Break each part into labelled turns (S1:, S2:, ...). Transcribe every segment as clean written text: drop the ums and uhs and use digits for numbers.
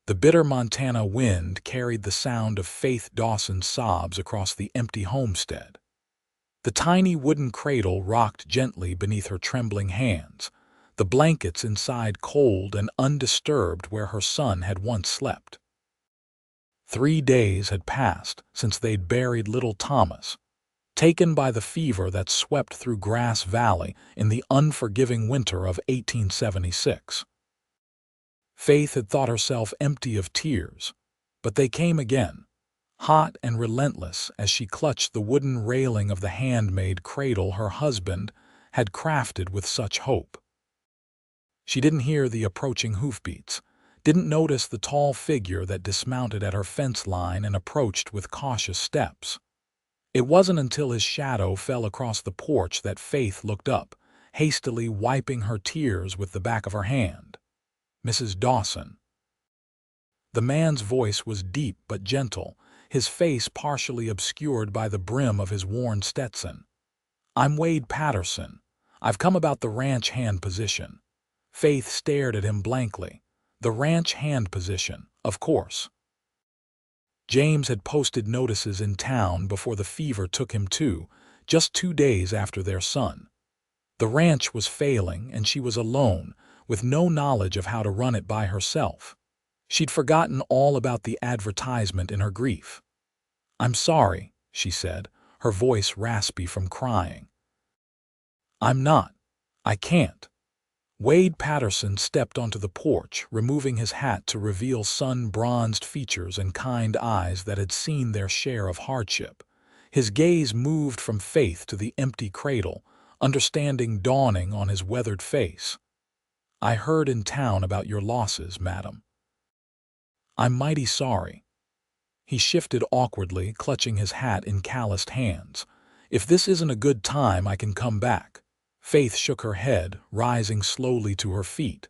S1: The bitter Montana wind carried the sound of Faith Dawson's sobs across the empty homestead. The tiny wooden cradle rocked gently beneath her trembling hands, the blankets inside cold and undisturbed where her son had once slept. 3 days had passed since they'd buried little Thomas, taken by the fever that swept through Grass Valley in the unforgiving winter of 1876. Faith had thought herself empty of tears, but they came again, hot and relentless as she clutched the wooden railing of the handmade cradle her husband had crafted with such hope. She didn't hear the approaching hoofbeats, didn't notice the tall figure that dismounted at her fence line and approached with cautious steps. It wasn't until his shadow fell across the porch that Faith looked up, hastily wiping her tears with the back of her hand. "Mrs. Dawson." The man's voice was deep but gentle, his face partially obscured by the brim of his worn Stetson. "I'm Wade Patterson. I've come about the ranch hand position." Faith stared at him blankly. The ranch hand position, of course. James had posted notices in town before the fever took him too, just 2 days after their son. The ranch was failing and she was alone, with no knowledge of how to run it by herself. She'd forgotten all about the advertisement in her grief. "I'm sorry," she said, her voice raspy from crying. "I'm not. I can't." Wade Patterson stepped onto the porch, removing his hat to reveal sun-bronzed features and kind eyes that had seen their share of hardship. His gaze moved from Faith to the empty cradle, understanding dawning on his weathered face. "I heard in town about your losses, madam." "I'm mighty sorry." He shifted awkwardly, clutching his hat in calloused hands. "If this isn't a good time, I can come back." Faith shook her head, rising slowly to her feet.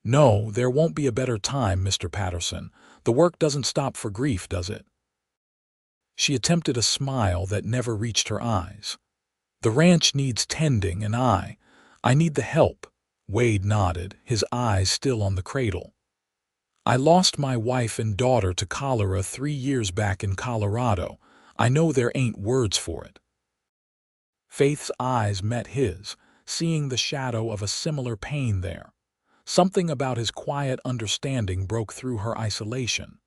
S1: "No, there won't be a better time, Mr. Patterson. The work doesn't stop for grief, does it?" She attempted a smile that never reached her eyes. "The ranch needs tending and I need the help." Wade nodded, his eyes still on the cradle. "I lost my wife and daughter to cholera 3 years back in Colorado. I know there ain't words for it." Faith's eyes met his, seeing the shadow of a similar pain there. Something about his quiet understanding broke through her isolation.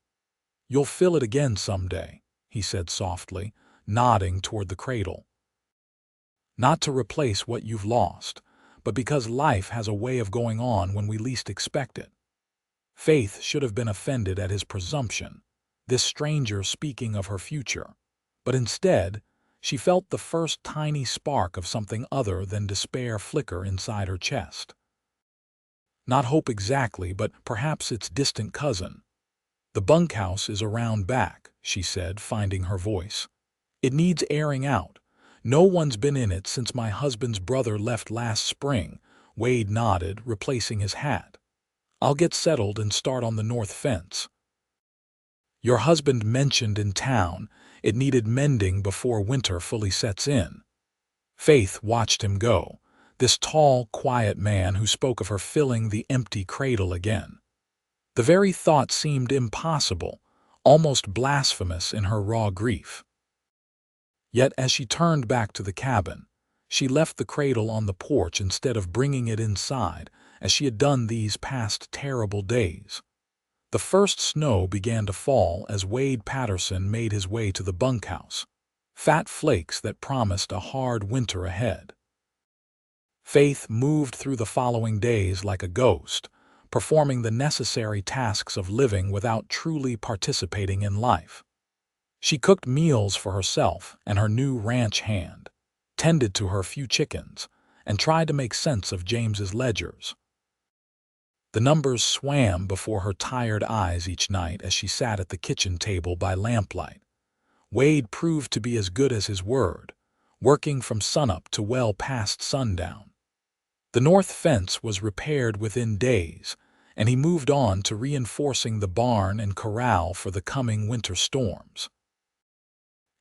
S1: "You'll feel it again someday," he said softly, nodding toward the cradle. "Not to replace what you've lost, but because life has a way of going on when we least expect it." Faith should have been offended at his presumption, this stranger speaking of her future, but instead, she felt the first tiny spark of something other than despair flicker inside her chest. Not hope exactly, but perhaps its distant cousin. "The bunkhouse is around back," she said, finding her voice. "It needs airing out. No one's been in it since my husband's brother left last spring." Wade nodded, replacing his hat. "I'll get settled and start on the north fence." "Your husband mentioned in town it needed mending before winter fully sets in." Faith watched him go, this tall, quiet man who spoke of her filling the empty cradle again. The very thought seemed impossible, almost blasphemous in her raw grief. Yet as she turned back to the cabin, she left the cradle on the porch instead of bringing it inside, as she had done these past terrible days. The first snow began to fall as Wade Patterson made his way to the bunkhouse, fat flakes that promised a hard winter ahead. Faith moved through the following days like a ghost, performing the necessary tasks of living without truly participating in life. She cooked meals for herself and her new ranch hand, tended to her few chickens, and tried to make sense of James's ledgers. The numbers swam before her tired eyes each night as she sat at the kitchen table by lamplight. Wade proved to be as good as his word, working from sunup to well past sundown. The north fence was repaired within days, and he moved on to reinforcing the barn and corral for the coming winter storms.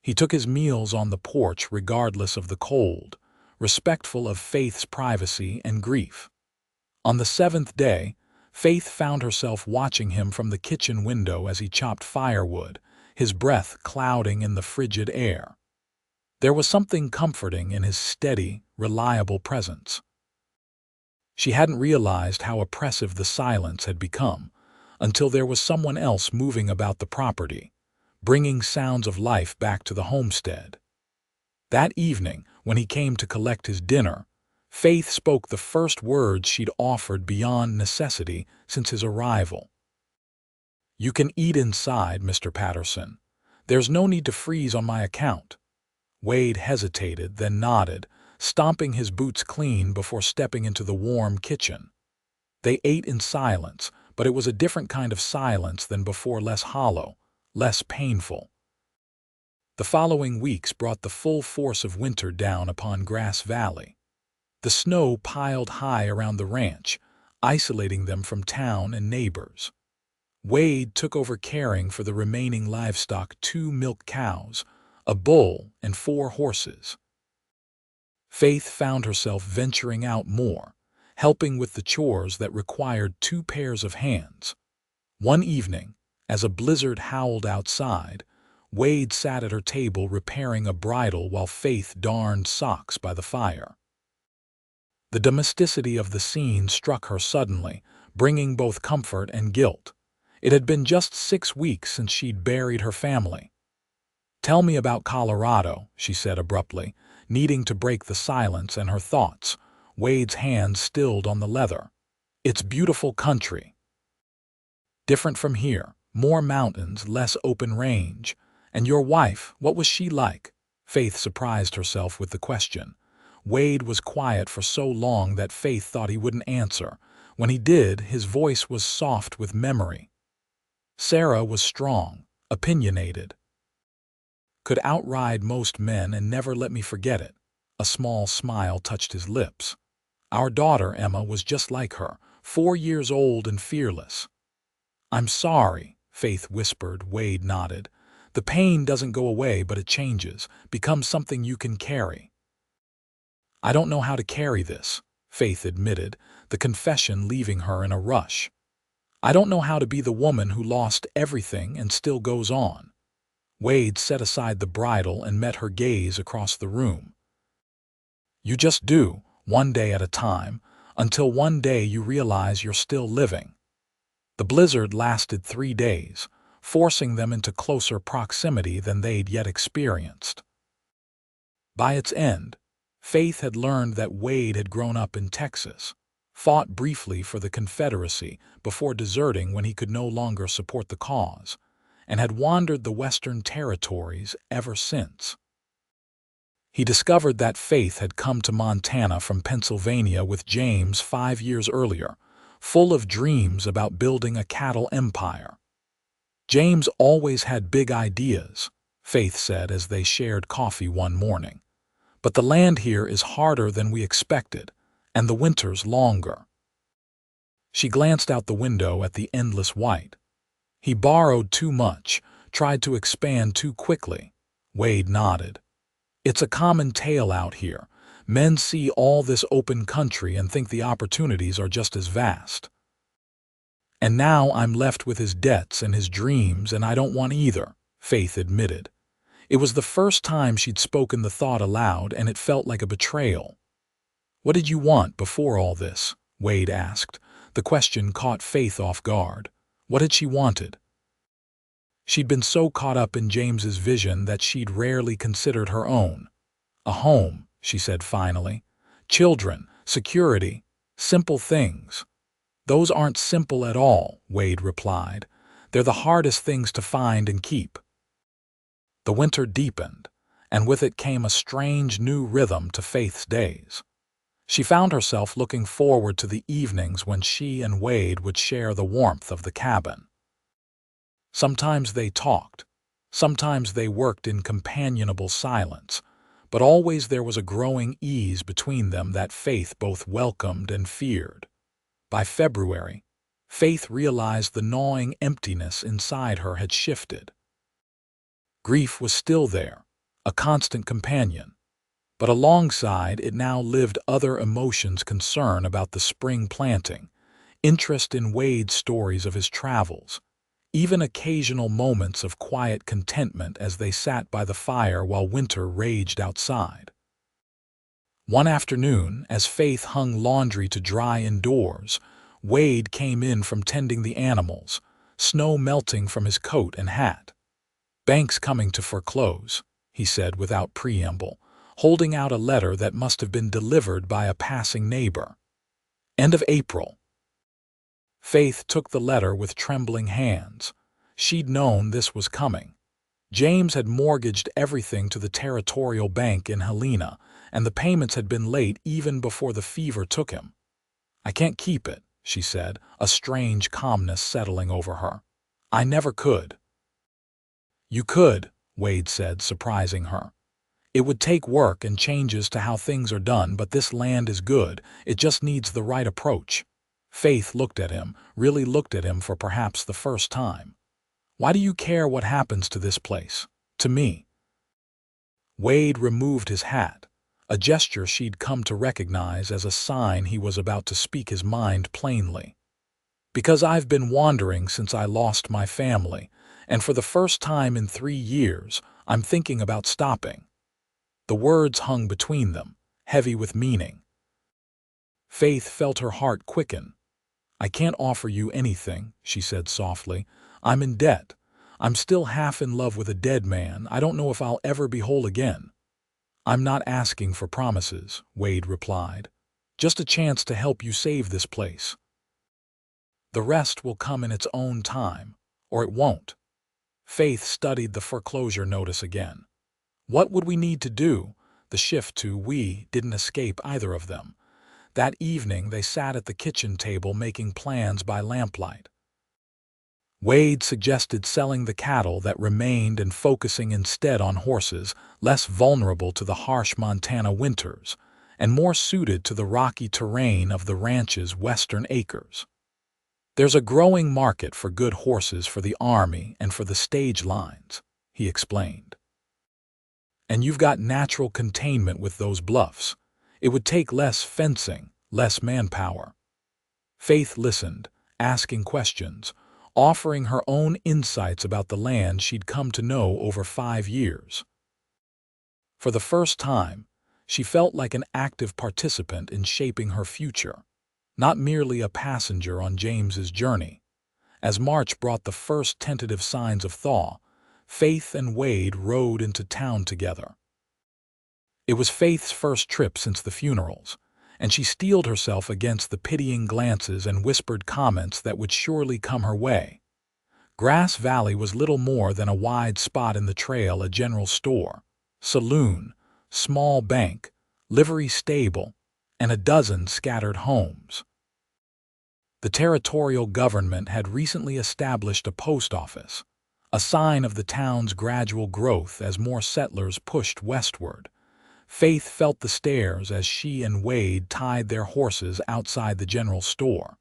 S1: He took his meals on the porch regardless of the cold, respectful of Faith's privacy and grief. On the 7th day, Faith found herself watching him from the kitchen window as he chopped firewood, his breath clouding in the frigid air. There was something comforting in his steady, reliable presence. She hadn't realized how oppressive the silence had become until there was someone else moving about the property, bringing sounds of life back to the homestead. That evening, when he came to collect his dinner, Faith spoke the first words she'd offered beyond necessity since his arrival. "You can eat inside, Mr. Patterson. There's no need to freeze on my account." Wade hesitated, then nodded, stomping his boots clean before stepping into the warm kitchen. They ate in silence, but it was a different kind of silence than before, less hollow, less painful. The following weeks brought the full force of winter down upon Grass Valley. The snow piled high around the ranch, isolating them from town and neighbors. Wade took over caring for the remaining livestock: 2 milk cows, a bull, and 4 horses. Faith found herself venturing out more, helping with the chores that required 2 pairs of hands. One evening, as a blizzard howled outside, Wade sat at her table repairing a bridle while Faith darned socks by the fire. The domesticity of the scene struck her suddenly, bringing both comfort and guilt. It had been just 6 weeks since she'd buried her family. "Tell me about Colorado," she said abruptly, needing to break the silence and her thoughts, Wade's hands stilled on the leather. "It's beautiful country." "Different from here, more mountains, less open range. And your wife, what was she like?" Faith surprised herself with the question. Wade was quiet for so long that Faith thought he wouldn't answer. When he did, his voice was soft with memory. "Sarah was strong, opinionated. Could outride most men and never let me forget it." A small smile touched his lips. "Our daughter, Emma, was just like her, 4 years old and fearless." "I'm sorry," Faith whispered. Wade nodded. "The pain doesn't go away, but it changes, becomes something you can carry." "I don't know how to carry this," Faith admitted, the confession leaving her in a rush. "I don't know how to be the woman who lost everything and still goes on." Wade set aside the bridle and met her gaze across the room. "You just do, one day at a time, until one day you realize you're still living." The blizzard lasted 3 days, forcing them into closer proximity than they'd yet experienced. By its end, Faith had learned that Wade had grown up in Texas, fought briefly for the Confederacy before deserting when he could no longer support the cause, and had wandered the Western territories ever since. He discovered that Faith had come to Montana from Pennsylvania with James 5 years earlier, full of dreams about building a cattle empire. "James always had big ideas," Faith said as they shared coffee one morning. "But the land here is harder than we expected, and the winters longer." She glanced out the window at the endless white. "He borrowed too much, tried to expand too quickly." Wade nodded. "It's a common tale out here. Men see all this open country and think the opportunities are just as vast. And now I'm left with his debts and his dreams, and I don't want either," Faith admitted. It was the first time she'd spoken the thought aloud, and it felt like a betrayal. "What did you want before all this?" Wade asked. The question caught Faith off guard. What had she wanted? She'd been so caught up in James's vision that she'd rarely considered her own. "A home," she said finally. "Children, security, simple things." "Those aren't simple at all," Wade replied. "They're the hardest things to find and keep." The winter deepened, and with it came a strange new rhythm to Faith's days. She found herself looking forward to the evenings when she and Wade would share the warmth of the cabin. Sometimes they talked, sometimes they worked in companionable silence, but always there was a growing ease between them that Faith both welcomed and feared. By February, Faith realized the gnawing emptiness inside her had shifted. Grief was still there, a constant companion, but alongside it now lived other emotions: concern about the spring planting, interest in Wade's stories of his travels, even occasional moments of quiet contentment as they sat by the fire while winter raged outside. One afternoon, as Faith hung laundry to dry indoors, Wade came in from tending the animals, snow melting from his coat and hat. "Bank's coming to foreclose," he said without preamble, holding out a letter that must have been delivered by a passing neighbor. End of April. Faith took the letter with trembling hands. She'd known this was coming. James had mortgaged everything to the Territorial Bank in Helena, and the payments had been late even before the fever took him. "I can't keep it," she said, a strange calmness settling over her. "I never could." "You could," Wade said, surprising her. "It would take work and changes to how things are done, but this land is good. It just needs the right approach." Faith looked at him, really looked at him for perhaps the first time. "Why do you care what happens to this place? To me?" Wade removed his hat, a gesture she'd come to recognize as a sign he was about to speak his mind plainly. "Because I've been wandering since I lost my family, and for the first time in 3 years, I'm thinking about stopping." The words hung between them, heavy with meaning. Faith felt her heart quicken. "I can't offer you anything," she said softly. "I'm in debt. I'm still half in love with a dead man. I don't know if I'll ever be whole again." "I'm not asking for promises," Wade replied. "Just a chance to help you save this place. The rest will come in its own time, or it won't." Faith studied the foreclosure notice again. What would we need to do? The shift to "we" didn't escape either of them. That evening they sat at the kitchen table making plans by lamplight. Wade suggested selling the cattle that remained and focusing instead on horses, less vulnerable to the harsh Montana winters, and more suited to the rocky terrain of the ranch's western acres. "There's a growing market for good horses for the Army and for the stage lines," he explained. "And you've got natural containment with those bluffs. It would take less fencing, less manpower." Faith listened, asking questions, offering her own insights about the land she'd come to know over 5 years. For the first time, she felt like an active participant in shaping her future, not merely a passenger on James's journey. As March brought the first tentative signs of thaw, Faith and Wade rode into town together. It was Faith's first trip since the funerals, and she steeled herself against the pitying glances and whispered comments that would surely come her way. Grass Valley was little more than a wide spot in the trail: a general store, saloon, small bank, livery stable, and a dozen scattered homes. The territorial government had recently established a post office, a sign of the town's gradual growth as more settlers pushed westward. Faith felt the stares as she and Wade tied their horses outside the general store.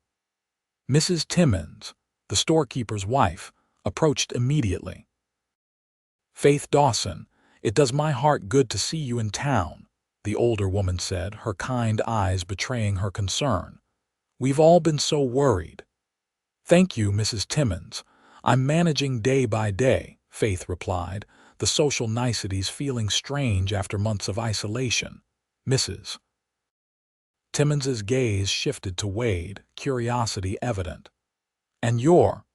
S1: Mrs. Timmons, the storekeeper's wife, approached immediately. "Faith Dawson, it does my heart good to see you in town," the older woman said, her kind eyes betraying her concern. "We've all been so worried." "Thank you, Mrs. Timmons. I'm managing day by day," Faith replied, the social niceties feeling strange after months of isolation. Mrs. Timmons's gaze shifted to Wade, curiosity evident. "And your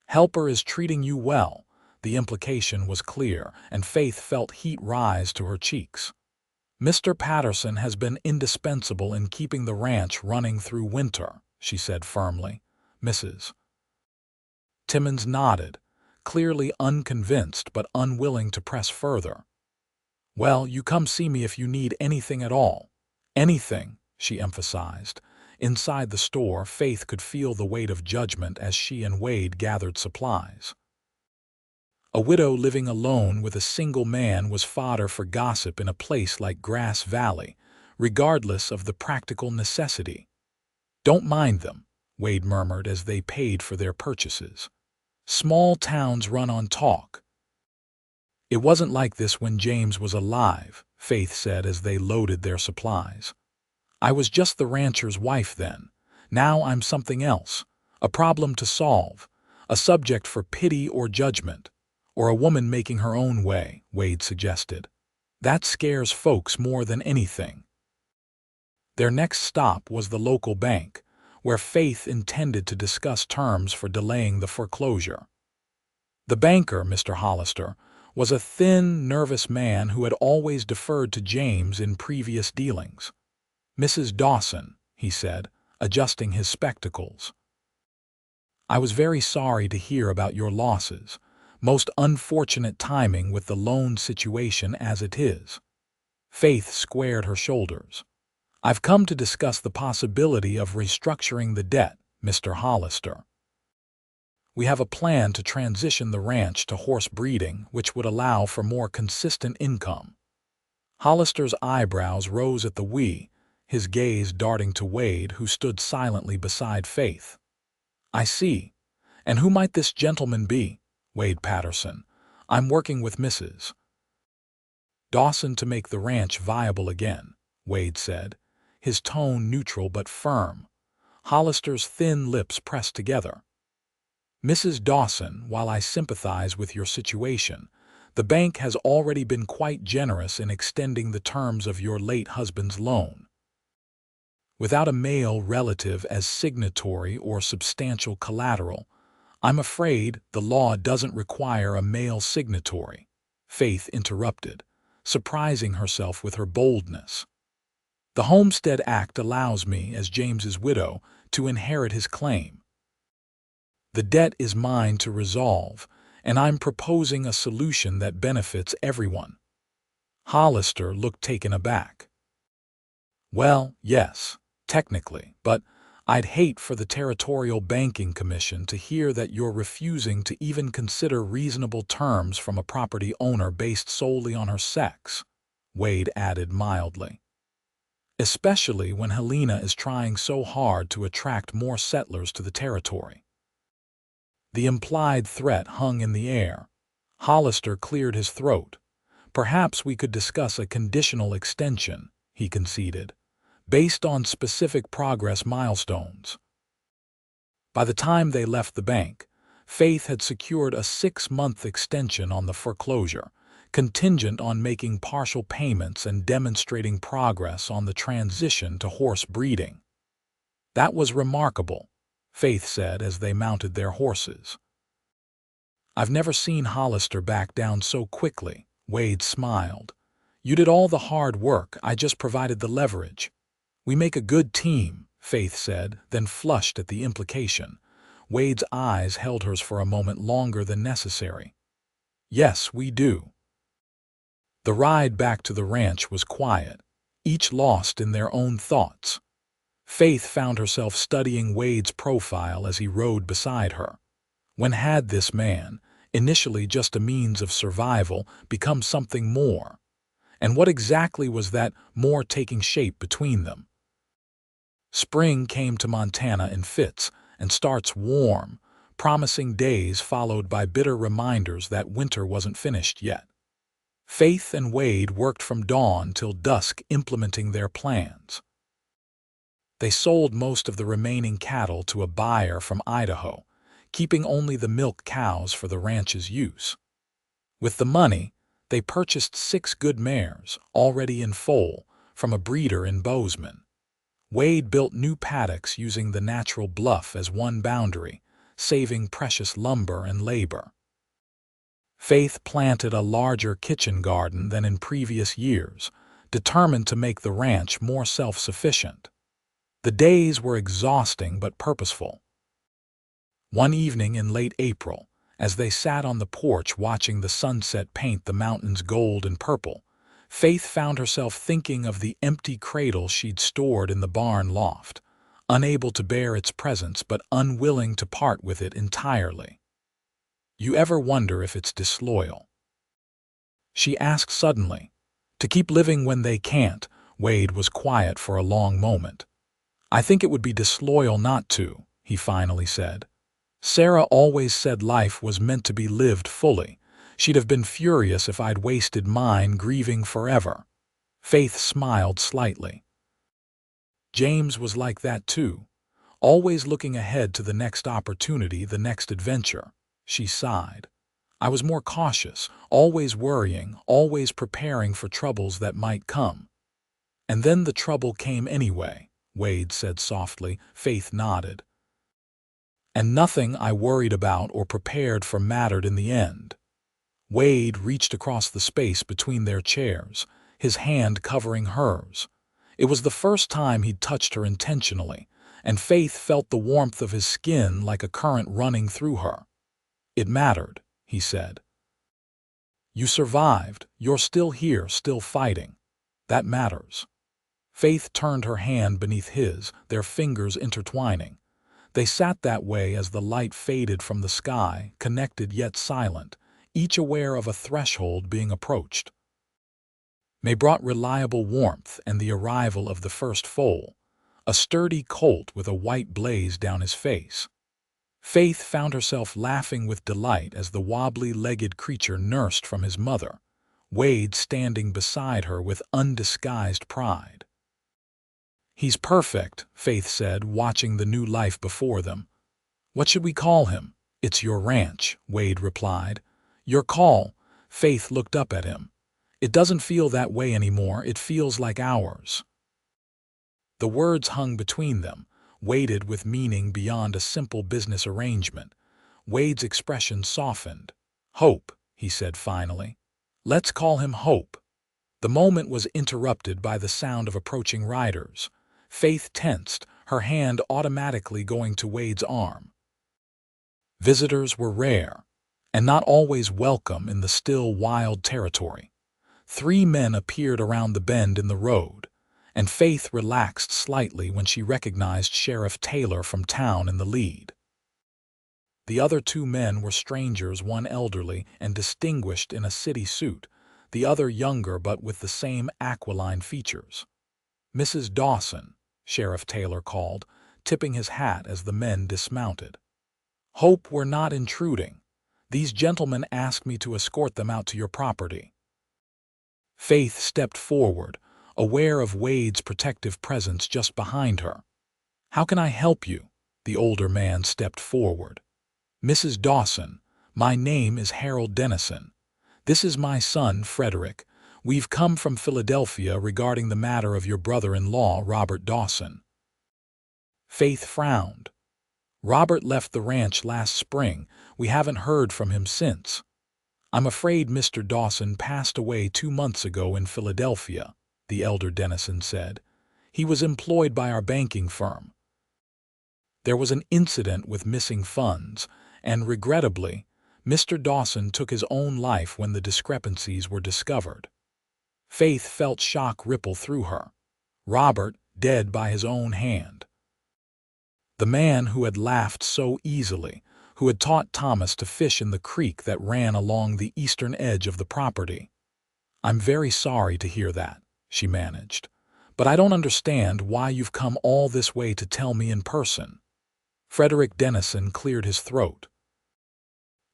S1: helper is treating you well." The implication was clear, and Faith felt heat rise to her cheeks. "Mr. Patterson has been indispensable in keeping the ranch running through winter," she said firmly. Mrs. Timmons nodded, clearly unconvinced but unwilling to press further. "Well, you come see me if you need anything at all." "Anything," she emphasized. Inside the store, Faith could feel the weight of judgment as she and Wade gathered supplies. A widow living alone with a single man was fodder for gossip in a place like Grass Valley, regardless of the practical necessity. "Don't mind them," Wade murmured as they paid for their purchases. "Small towns run on talk." "It wasn't like this when James was alive," Faith said as they loaded their supplies. "I was just the rancher's wife then. Now I'm something else, a problem to solve, a subject for pity or judgment, or a woman making her own way, Wade suggested. That scares folks more than anything. Their next stop was the local bank, where Faith intended to discuss terms for delaying the foreclosure. The banker, Mr. Hollister, was a thin, nervous man who had always deferred to James in previous dealings. "Mrs. Dawson," he said, adjusting his spectacles. "I was very sorry to hear about your losses. Most unfortunate timing with the loan situation as it is." Faith squared her shoulders. "I've come to discuss the possibility of restructuring the debt, Mr. Hollister. We have a plan to transition the ranch to horse breeding, which would allow for more consistent income." Hollister's eyebrows rose at the "we," his gaze darting to Wade, who stood silently beside Faith. "I see. And who might this gentleman be?" "Wade Patterson. I'm working with Mrs. Dawson to make the ranch viable again," Wade said, his tone neutral but firm. Hollister's thin lips pressed together. "Mrs. Dawson, while I sympathize with your situation, the bank has already been quite generous in extending the terms of your late husband's loan. Without a male relative as signatory or substantial collateral, I'm afraid the law doesn't require a male signatory," Faith interrupted, surprising herself with her boldness. "The Homestead Act allows me, as James's widow, to inherit his claim. The debt is mine to resolve, and I'm proposing a solution that benefits everyone." Hollister looked taken aback. "Well, yes, technically, but I'd hate for the Territorial Banking Commission to hear that you're refusing to even consider reasonable terms from a property owner based solely on her sex," Wade added mildly. "Especially when Helena is trying so hard to attract more settlers to the territory." The implied threat hung in the air. Hollister cleared his throat. "Perhaps we could discuss a conditional extension," he conceded, "based on specific progress milestones." By the time they left the bank, Faith had secured a 6-month extension on the foreclosure, contingent on making partial payments and demonstrating progress on the transition to horse breeding. "That was remarkable," Faith said as they mounted their horses. "I've never seen Hollister back down so quickly," Wade smiled. "You did all the hard work, I just provided the leverage." "We make a good team," Faith said, then flushed at the implication. Wade's eyes held hers for a moment longer than necessary. "Yes, we do." The ride back to the ranch was quiet, each lost in their own thoughts. Faith found herself studying Wade's profile as he rode beside her. When had this man, initially just a means of survival, become something more? And what exactly was that more taking shape between them? Spring came to Montana in fits and starts warm, promising days followed by bitter reminders that winter wasn't finished yet. Faith and Wade worked from dawn till dusk implementing their plans. They sold most of the remaining cattle to a buyer from Idaho, keeping only the milk cows for the ranch's use. With the money, they purchased 6 good mares, already in foal, from a breeder in Bozeman. Wade built new paddocks using the natural bluff as one boundary, saving precious lumber and labor. Faith planted a larger kitchen garden than in previous years, determined to make the ranch more self-sufficient. The days were exhausting but purposeful. One evening in late April, as they sat on the porch watching the sunset paint the mountains gold and purple, Faith found herself thinking of the empty cradle she'd stored in the barn loft, unable to bear its presence but unwilling to part with it entirely. "You ever wonder if it's disloyal?" she asked suddenly. "To keep living when they can't." Wade was quiet for a long moment. "I think it would be disloyal not to," he finally said. "Sarah always said life was meant to be lived fully. She'd have been furious if I'd wasted mine grieving forever." Faith smiled slightly. "James was like that too. Always looking ahead to the next opportunity, the next adventure. She sighed. I was more cautious, always worrying, always preparing for troubles that might come. And then the trouble came anyway, Wade said softly. Faith nodded. And nothing I worried about or prepared for mattered in the end. Wade reached across the space between their chairs, his hand covering hers. It was the first time he'd touched her intentionally, and Faith felt the warmth of his skin like a current running through her. It mattered, he said. You survived. You're still here, still fighting. That matters. Faith turned her hand beneath his, their fingers intertwining. They sat that way as the light faded from the sky, connected yet silent, each aware of a threshold being approached. May brought reliable warmth and the arrival of the first foal, a sturdy colt with a white blaze down his face. Faith found herself laughing with delight as the wobbly-legged creature nursed from his mother, Wade standing beside her with undisguised pride. He's perfect, Faith said, watching the new life before them. What should we call him? It's your ranch, Wade replied. Your call. Faith looked up at him. It doesn't feel that way anymore, it feels like ours. The words hung between them, weighted with meaning beyond a simple business arrangement. Wade's expression softened. Hope, he said finally. Let's call him Hope. The moment was interrupted by the sound of approaching riders. Faith tensed, her hand automatically going to Wade's arm. Visitors were rare, and not always welcome in the still wild territory. 3 men appeared around the bend in the road, and Faith relaxed slightly when she recognized Sheriff Taylor from town in the lead. The other 2 men were strangers, one elderly and distinguished in a city suit, the other younger but with the same aquiline features. Mrs. Dawson, Sheriff Taylor called, tipping his hat as the men dismounted. Hope, we're not intruding. These gentlemen asked me to escort them out to your property. Faith stepped forward, aware of Wade's protective presence just behind her. How can I help you? The older man stepped forward. Mrs. Dawson, my name is Harold Dennison. This is my son, Frederick. We've come from Philadelphia regarding the matter of your brother-in-law, Robert Dawson. Faith frowned. Robert left the ranch last spring. We haven't heard from him since. I'm afraid Mr. Dawson passed away 2 months ago in Philadelphia, the elder Dennison said. He was employed by our banking firm. There was an incident with missing funds, and regrettably, Mr. Dawson took his own life when the discrepancies were discovered. Faith felt shock ripple through her. Robert, dead by his own hand. The man who had laughed so easily, who had taught Thomas to fish in the creek that ran along the eastern edge of the property. I'm very sorry to hear that, she managed. But I don't understand why you've come all this way to tell me in person. Frederick Dennison cleared his throat.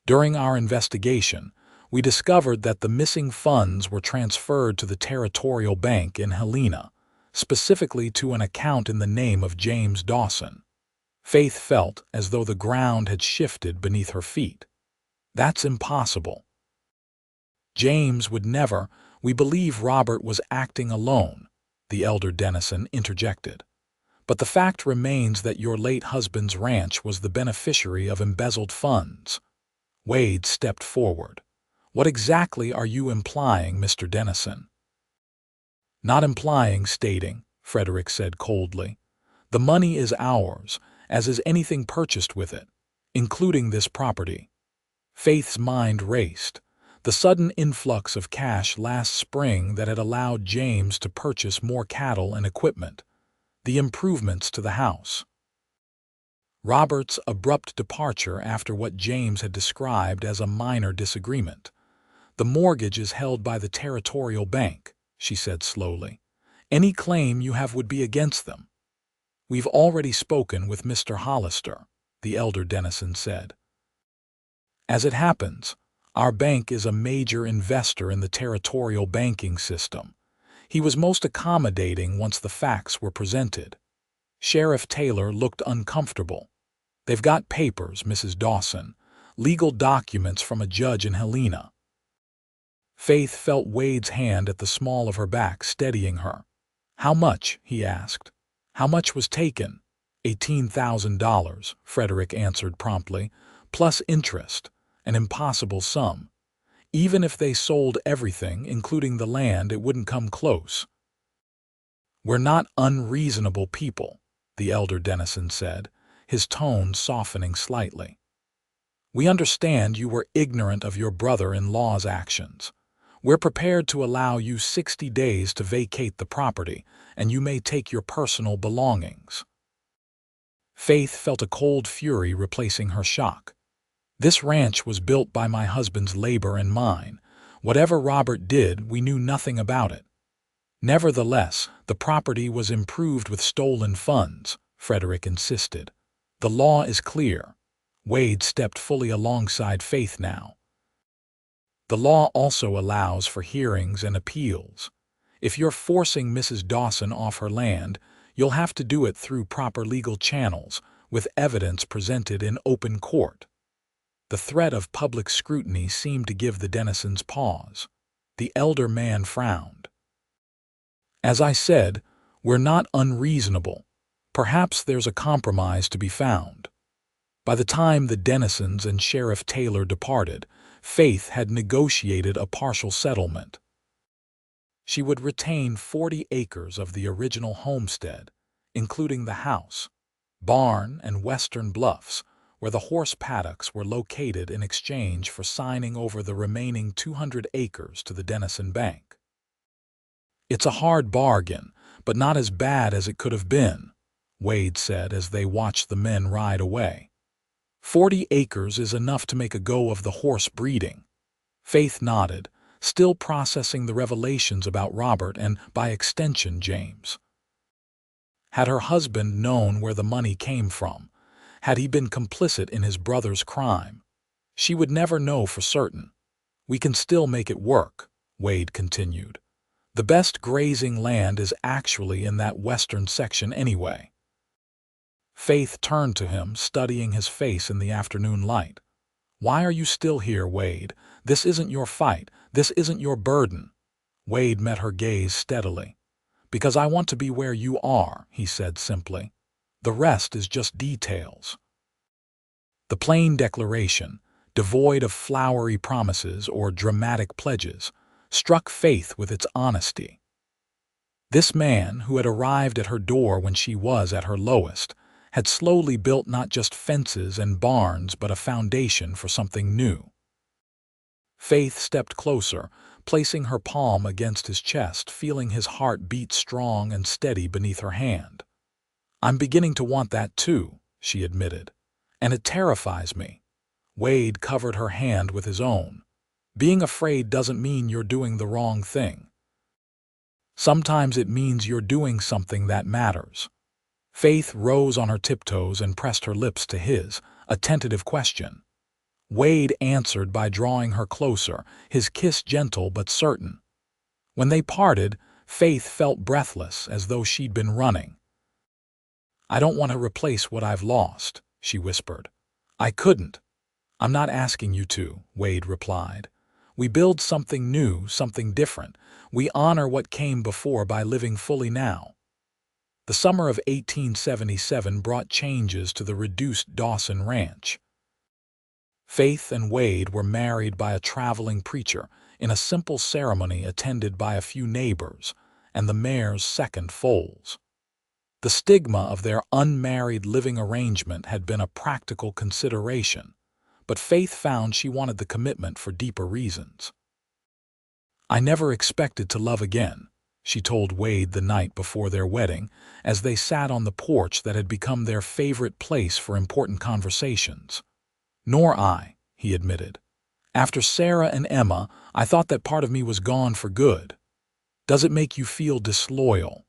S1: During our investigation, we discovered that the missing funds were transferred to the Territorial Bank in Helena, specifically to an account in the name of James Dawson. Faith felt as though the ground had shifted beneath her feet. That's impossible. James would never. We believe Robert was acting alone, the elder Dennison interjected. But the fact remains that your late husband's ranch was the beneficiary of embezzled funds. Wade stepped forward. What exactly are you implying, Mr. Dennison? Not implying, stating, Frederick said coldly. The money is ours, as is anything purchased with it, including this property. Faith's mind raced. The sudden influx of cash last spring that had allowed James to purchase more cattle and equipment. The improvements to the house. Robert's abrupt departure after what James had described as a minor disagreement. The mortgage is held by the Territorial Bank, she said slowly. Any claim you have would be against them. We've already spoken with Mr. Hollister, the elder Dennison said. As it happens, our bank is a major investor in the territorial banking system. He was most accommodating once the facts were presented. Sheriff Taylor looked uncomfortable. "They've got papers, Mrs. Dawson. Legal documents from a judge in Helena." Faith felt Wade's hand at the small of her back, steadying her. "How much?" he asked. "How much was taken?" $18,000, Frederick answered promptly, "plus interest, an impossible sum. Even if they sold everything, including the land, it wouldn't come close." "We're not unreasonable people," the elder Dennison said, his tone softening slightly. "We understand you were ignorant of your brother-in-law's actions. We're prepared to allow you 60 days to vacate the property, and you may take your personal belongings." Faith felt a cold fury replacing her shock. "This ranch was built by my husband's labor and mine. Whatever Robert did, we knew nothing about it." "Nevertheless, the property was improved with stolen funds," Frederick insisted. "The law is clear." Wade stepped fully alongside Faith now. "The law also allows for hearings and appeals. If you're forcing Mrs. Dawson off her land, you'll have to do it through proper legal channels, with evidence presented in open court." The threat of public scrutiny seemed to give the Dennisons pause. The elder man frowned. "As I said, we're not unreasonable. Perhaps there's a compromise to be found." By the time the Dennisons and Sheriff Taylor departed, Faith had negotiated a partial settlement. She would retain 40 acres of the original homestead, including the house, barn, and western bluffs, where the horse paddocks were located, in exchange for signing over the remaining 200 acres to the Dennison Bank. "It's a hard bargain, but not as bad as it could have been," Wade said as they watched the men ride away. 40 acres is enough to make a go of the horse breeding." Faith nodded, still processing the revelations about Robert and, by extension, James. Had her husband known where the money came from? Had he been complicit in his brother's crime? She would never know for certain. "We can still make it work," Wade continued. "The best grazing land is actually in that western section anyway." Faith turned to him, studying his face in the afternoon light. "Why are you still here, Wade? This isn't your fight. This isn't your burden." Wade met her gaze steadily. "Because I want to be where you are," he said simply. "The rest is just details." The plain declaration, devoid of flowery promises or dramatic pledges, struck Faith with its honesty. This man, who had arrived at her door when she was at her lowest, had slowly built not just fences and barns but a foundation for something new. Faith stepped closer, placing her palm against his chest, feeling his heart beat strong and steady beneath her hand. "I'm beginning to want that too," she admitted. "And it terrifies me." Wade covered her hand with his own. "Being afraid doesn't mean you're doing the wrong thing. Sometimes it means you're doing something that matters." Faith rose on her tiptoes and pressed her lips to his, a tentative question. Wade answered by drawing her closer, his kiss gentle but certain. When they parted, Faith felt breathless, as though she'd been running. "I don't want to replace what I've lost," she whispered. "I couldn't." "I'm not asking you to," Wade replied. "We build something new, something different. We honor what came before by living fully now." The summer of 1877 brought changes to the reduced Dawson ranch. Faith and Wade were married by a traveling preacher in a simple ceremony attended by a few neighbors and the mare's second foals. The stigma of their unmarried living arrangement had been a practical consideration, but Faith found she wanted the commitment for deeper reasons. "I never expected to love again," she told Wade the night before their wedding, as they sat on the porch that had become their favorite place for important conversations. "Nor I," he admitted. "After Sarah and Emma, I thought that part of me was gone for good." "Does it make you feel disloyal?"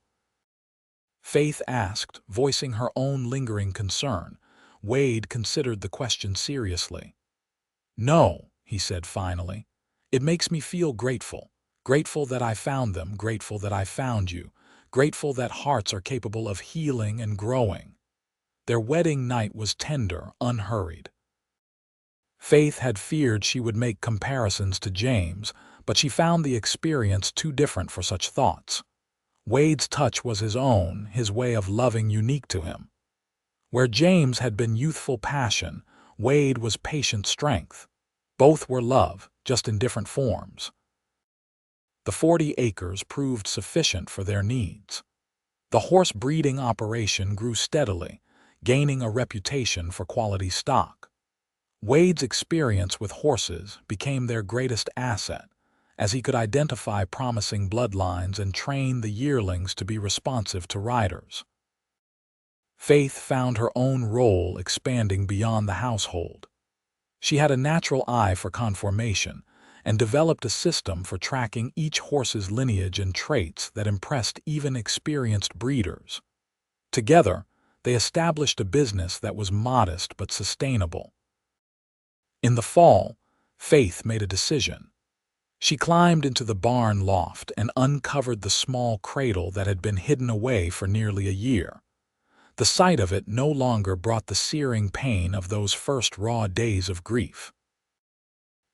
S1: Faith asked, voicing her own lingering concern. Wade considered the question seriously. "No," he said finally. "It makes me feel grateful. Grateful that I found them, grateful that I found you, grateful that hearts are capable of healing and growing. Their wedding night was tender, unhurried. Faith had feared she would make comparisons to James, but she found the experience too different for such thoughts. Wade's touch was his own, his way of loving unique to him. Where James had been youthful passion, Wade was patient strength. Both were love, just in different forms. The 40 acres proved sufficient for their needs. The horse breeding operation grew steadily, gaining a reputation for quality stock. Wade's experience with horses became their greatest asset, as he could identify promising bloodlines and train the yearlings to be responsive to riders. Faith found her own role expanding beyond the household. She had a natural eye for conformation and developed a system for tracking each horse's lineage and traits that impressed even experienced breeders. Together, they established a business that was modest but sustainable. In the fall, Faith made a decision. She climbed into the barn loft and uncovered the small cradle that had been hidden away for nearly a year. The sight of it no longer brought the searing pain of those first raw days of grief.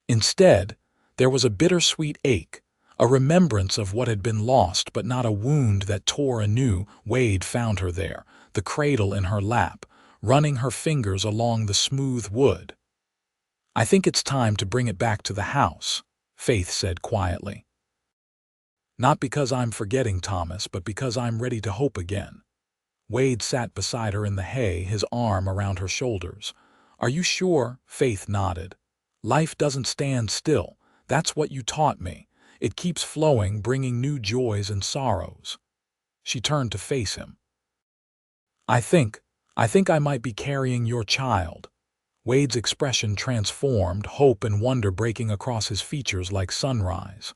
S1: Instead, there was a bittersweet ache, a remembrance of what had been lost but not a wound that tore anew. Wade found her there, the cradle in her lap, running her fingers along the smooth wood. "I think it's time to bring it back to the house," Faith said quietly. "Not because I'm forgetting Thomas, but because I'm ready to hope again." Wade sat beside her in the hay, his arm around her shoulders. "Are you sure?" Faith nodded. "Life doesn't stand still. That's what you taught me. It keeps flowing, bringing new joys and sorrows." She turned to face him. I think I might be carrying your child." Wade's expression transformed, hope and wonder breaking across his features like sunrise.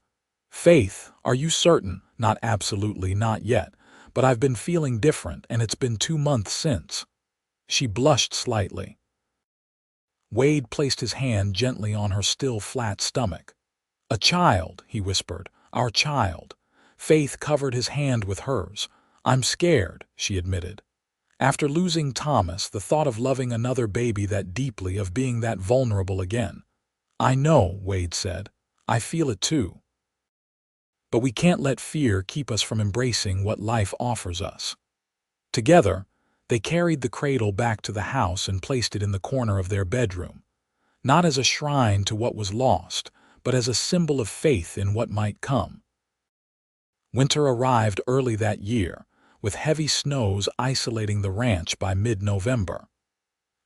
S1: "Faith, are you certain?" "Not absolutely, not yet. But I've been feeling different, and it's been 2 months since." She blushed slightly. Wade placed his hand gently on her still flat stomach. "A child," he whispered. "Our child." Faith covered his hand with hers. "I'm scared," she admitted. After losing Thomas, the thought of loving another baby that deeply, of being that vulnerable again. "I know," Wade said. "I feel it too. But we can't let fear keep us from embracing what life offers us." Together, they carried the cradle back to the house and placed it in the corner of their bedroom, not as a shrine to what was lost, but as a symbol of faith in what might come. Winter arrived early that year, with heavy snows isolating the ranch by mid-November.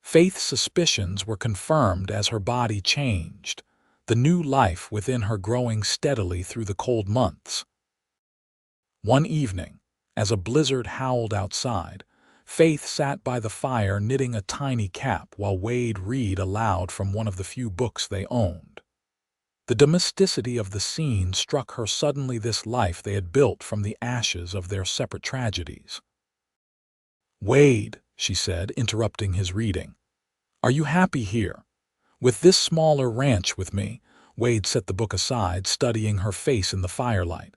S1: Faith's suspicions were confirmed as her body changed, the new life within her growing steadily through the cold months. One evening, as a blizzard howled outside, Faith sat by the fire knitting a tiny cap while Wade read aloud from one of the few books they owned. The domesticity of the scene struck her suddenly, this life they had built from the ashes of their separate tragedies. "Wade," she said, interrupting his reading, "are you happy here? With this smaller ranch with me?" Wade set the book aside, studying her face in the firelight.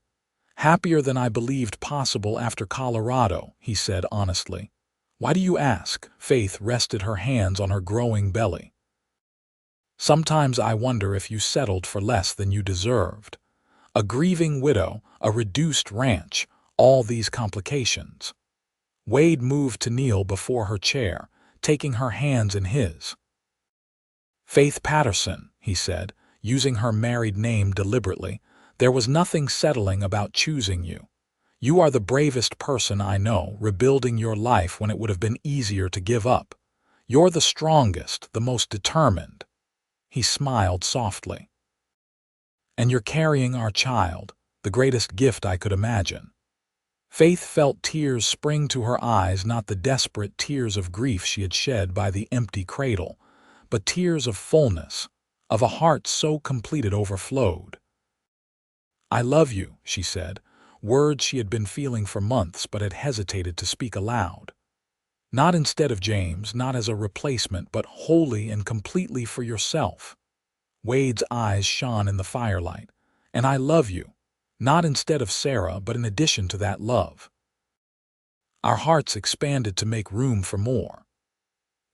S1: "Happier than I believed possible after Colorado," he said honestly. "Why do you ask?" Faith rested her hands on her growing belly. "Sometimes I wonder if you settled for less than you deserved. A grieving widow, a reduced ranch, all these complications." Wade moved to kneel before her chair, taking her hands in his. "Faith Patterson," he said, using her married name deliberately, "there was nothing settling about choosing you. You are the bravest person I know, rebuilding your life when it would have been easier to give up. You're the strongest, the most determined." He smiled softly. "And you're carrying our child, the greatest gift I could imagine." Faith felt tears spring to her eyes, not the desperate tears of grief she had shed by the empty cradle, but tears of fullness, of a heart so complete it overflowed. "I love you," she said, words she had been feeling for months but had hesitated to speak aloud. "Not instead of James, not as a replacement, but wholly and completely for yourself." Wade's eyes shone in the firelight. "And I love you, not instead of Sarah, but in addition to that love." Our hearts expanded to make room for more.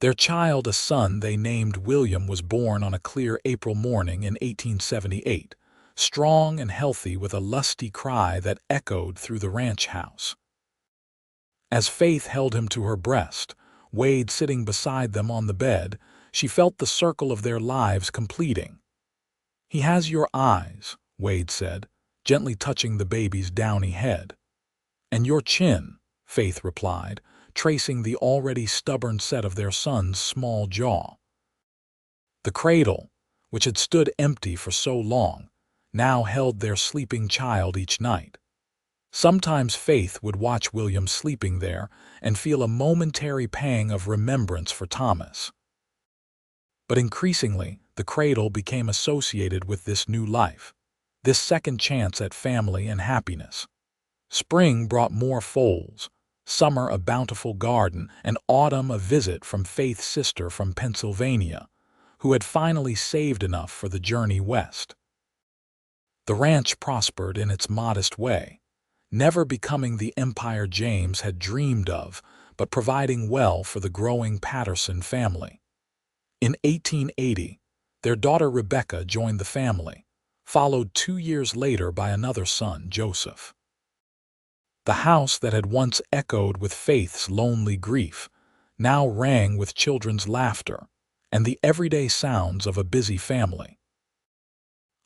S1: Their child, a son they named William, was born on a clear April morning in 1878, strong and healthy with a lusty cry that echoed through the ranch house. As Faith held him to her breast, Wade sitting beside them on the bed, she felt the circle of their lives completing. "He has your eyes," Wade said, gently touching the baby's downy head. "And your chin," Faith replied, tracing the already stubborn set of their son's small jaw. The cradle, which had stood empty for so long, now held their sleeping child each night. Sometimes Faith would watch William sleeping there and feel a momentary pang of remembrance for Thomas. But increasingly, the cradle became associated with this new life, this second chance at family and happiness. Spring brought more foals, summer a bountiful garden, and autumn a visit from Faith's sister from Pennsylvania, who had finally saved enough for the journey west. The ranch prospered in its modest way, never becoming the empire James had dreamed of, but providing well for the growing Patterson family. In 1880, their daughter Rebecca joined the family, followed 2 years later by another son, Joseph. The house that had once echoed with Faith's lonely grief now rang with children's laughter and the everyday sounds of a busy family.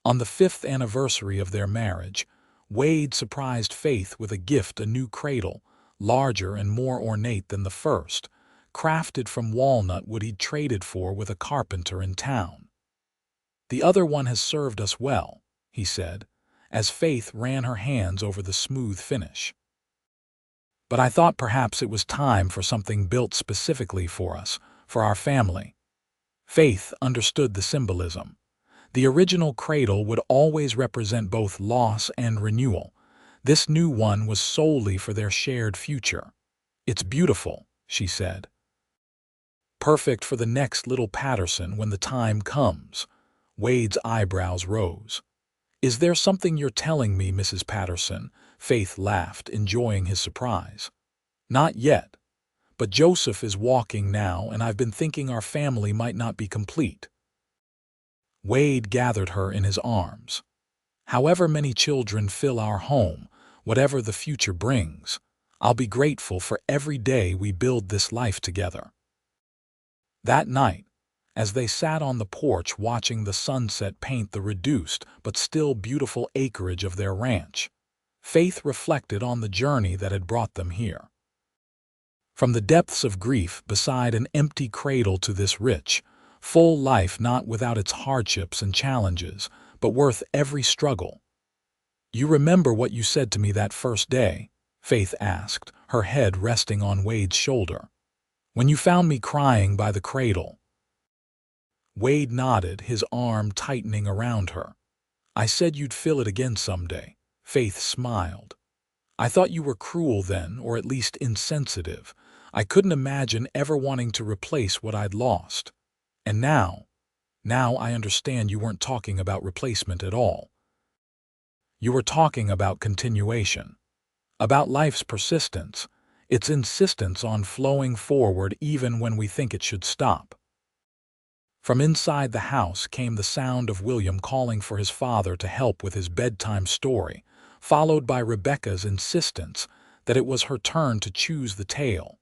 S1: On the 5th anniversary of their marriage, Wade surprised Faith with a gift, a new cradle, larger and more ornate than the first, crafted from walnut wood he'd traded for with a carpenter in town. "The other one has served us well," he said, as Faith ran her hands over the smooth finish. "But I thought perhaps it was time for something built specifically for us, for our family." Faith understood the symbolism. The original cradle would always represent both loss and renewal. This new one was solely for their shared future. "It's beautiful," she said. "Perfect for the next little Patterson when the time comes." Wade's eyebrows rose. "Is there something you're telling me, Mrs. Patterson?" Faith laughed, enjoying his surprise. "Not yet. But Joseph is walking now, and I've been thinking our family might not be complete." Wade gathered her in his arms. "However many children fill our home, whatever the future brings, I'll be grateful for every day we build this life together." That night, as they sat on the porch watching the sunset paint the reduced but still beautiful acreage of their ranch, Faith reflected on the journey that had brought them here. From the depths of grief beside an empty cradle to this rich, full life not without its hardships and challenges, but worth every struggle. "You remember what you said to me that first day?" Faith asked, her head resting on Wade's shoulder. "When you found me crying by the cradle?" Wade nodded, his arm tightening around her. "I said you'd fill it again someday." Faith smiled. "I thought you were cruel then, or at least insensitive. I couldn't imagine ever wanting to replace what I'd lost. And now I understand you weren't talking about replacement at all. You were talking about continuation, about life's persistence, its insistence on flowing forward even when we think it should stop." From inside the house came the sound of William calling for his father to help with his bedtime story, followed by Rebecca's insistence that it was her turn to choose the tale.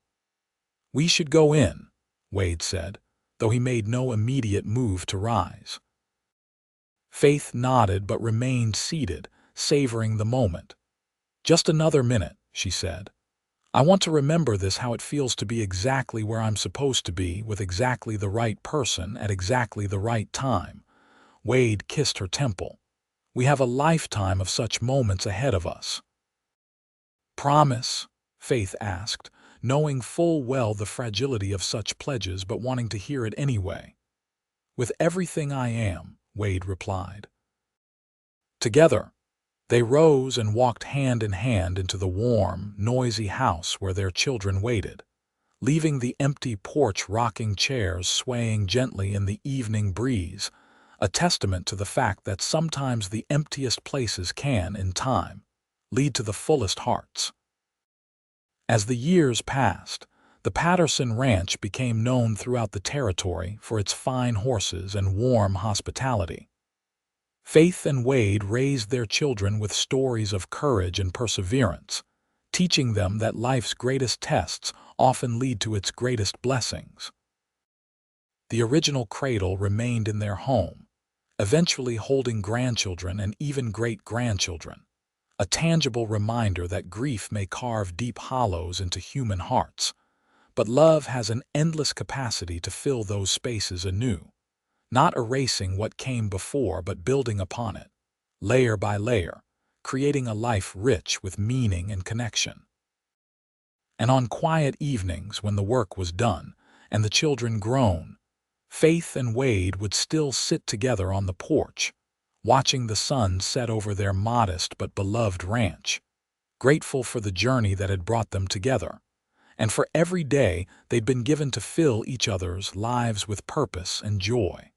S1: "We should go in," Wade said, though he made no immediate move to rise. Faith nodded but remained seated, savoring the moment. "Just another minute," she said. "I want to remember this, how it feels to be exactly where I'm supposed to be, with exactly the right person at exactly the right time." Wade kissed her temple. "We have a lifetime of such moments ahead of us." "Promise?" Faith asked, knowing full well the fragility of such pledges but wanting to hear it anyway. "With everything I am," Wade replied. Together, they rose and walked hand in hand into the warm, noisy house where their children waited, leaving the empty porch rocking chairs swaying gently in the evening breeze, a testament to the fact that sometimes the emptiest places can, in time, lead to the fullest hearts. As the years passed, the Patterson Ranch became known throughout the territory for its fine horses and warm hospitality. Faith and Wade raised their children with stories of courage and perseverance, teaching them that life's greatest tests often lead to its greatest blessings. The original Cradle remained in their home, eventually holding grandchildren and even great-grandchildren, a tangible reminder that grief may carve deep hollows into human hearts, but love has an endless capacity to fill those spaces anew, not erasing what came before but building upon it, layer by layer, creating a life rich with meaning and connection. And on quiet evenings when the work was done and the children grown, Faith and Wade would still sit together on the porch, watching the sun set over their modest but beloved ranch, grateful for the journey that had brought them together, and for every day they'd been given to fill each other's lives with purpose and joy.